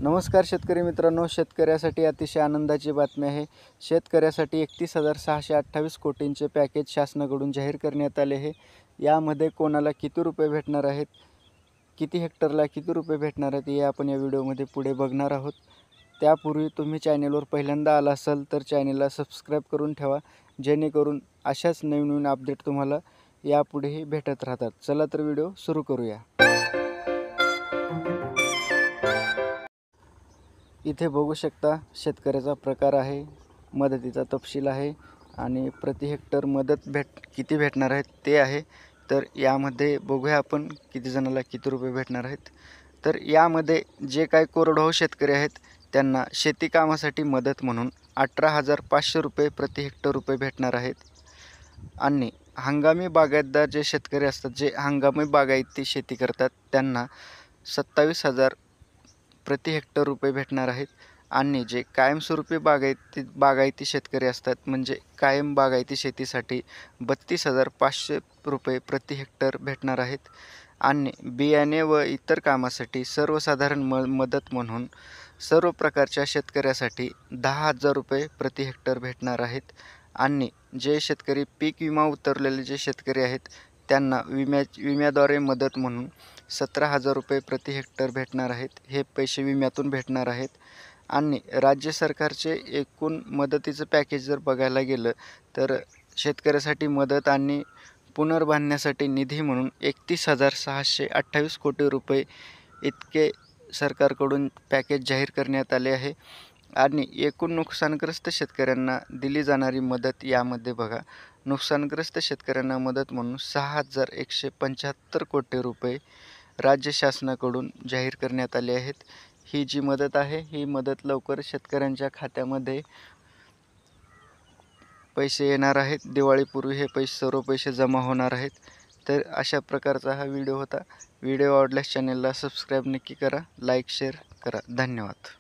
नमस्कार शेतकरी मित्रांनो, शेतकऱ्यासाठी अतिशय आनंदाची बातमी आहे। शेतकऱ्यासाठी 31,628 कोटींचे पॅकेज शासनाकडून जाहीर करण्यात आले आहे। यामध्ये कोणाला किती रुपये भेटणार आहेत, किती हेक्टरला किती रुपये भेटणार आहेत, हे आपण या व्हिडिओमध्ये पुढे बघणार आहोत। त्यापूर्वी तुम्ही चॅनलवर पहिल्यांदा आला असाल तर चॅनलला सबस्क्राईब करून ठेवा, जेणेकरून अशाच नवीन अपडेट तुम्हाला यापुढेही भेटत राहतात। चला तर व्हिडिओ सुरू करूया। इथे बघू शकता शेतकऱ्याचा प्रकार आहे, मदतीचा तपशील आहे आणि प्रति हेक्टर मदत किती भेटणार आहेत ते आहे। तर यामध्ये बघूया आपण किती जणाला किती रुपये भेटणार आहेत। तर यामध्ये जे काही कोरडवाहू शेतकरी आहेत त्यांना शेती कामासाठी मदत म्हणून 18,500 रुपये प्रति हेक्टर भेटणार आहेत। आणि हंगामी बागायतदार जे शेतकरी असतात, जे हंगामी बागायती शेती करतात, त्यांना 27,000 प्रति हेक्टर रुपये भेटणार आहेत। आणि जे कायमस्वरूपी बागायती शेतकरी असतात, म्हणजे कायम बागायती शेतीसाठी 32,500 रुपये प्रति हेक्टर भेटणार आहेत। आणि बियाणे व इतर कामासाठी सर्वसाधारण मदत म्हणून सर्व प्रकारच्या शेतकऱ्यासाठी 10,000 रुपये प्रति हेक्टर भेटणार आहेत। आणि जे शेतकरी पीक विमा उतरलेले जे शेतकरी आहेत त्यांना विम्याद्वारे मदत म्हणून 17,000 रुपये प्रति हेक्टर भेटणार आहेत। हे पैसे विम्यातून भेटणार आहेत। आणि राज्य सरकारचे एकूण मदतीचं पॅकेज जर बघायला गेलं तर शेतकऱ्यासाठी मदत आणि पुनर्बांधण्यासाठी निधी म्हणून 31,628 कोटी रुपये इतके सरकारकडून पॅकेज जाहीर करण्यात आले आहे। आणि एकूण नुकसानग्रस्त शेतकऱ्यांना दिली जाणारी मदत यामध्ये बघा, नुकसानग्रस्त शेतकऱ्यांना मदत म्हणून 6,175 कोटी रुपये राज्य शासनाकडून जाहीर करण्यात आले आहेत। ही जी मदत आहे, ही मदत लवकर शेतकऱ्यांच्या खात्यामध्ये पैसे येणार आहेत। दिवाळीपूर्वी हे सर्व पैसे जमा होणार आहेत। तर अशा प्रकारचा हा व्हिडिओ होता। व्हिडिओ आवडल्यास चॅनलला सबस्क्राईब नक्की करा, लाईक शेअर करा। धन्यवाद।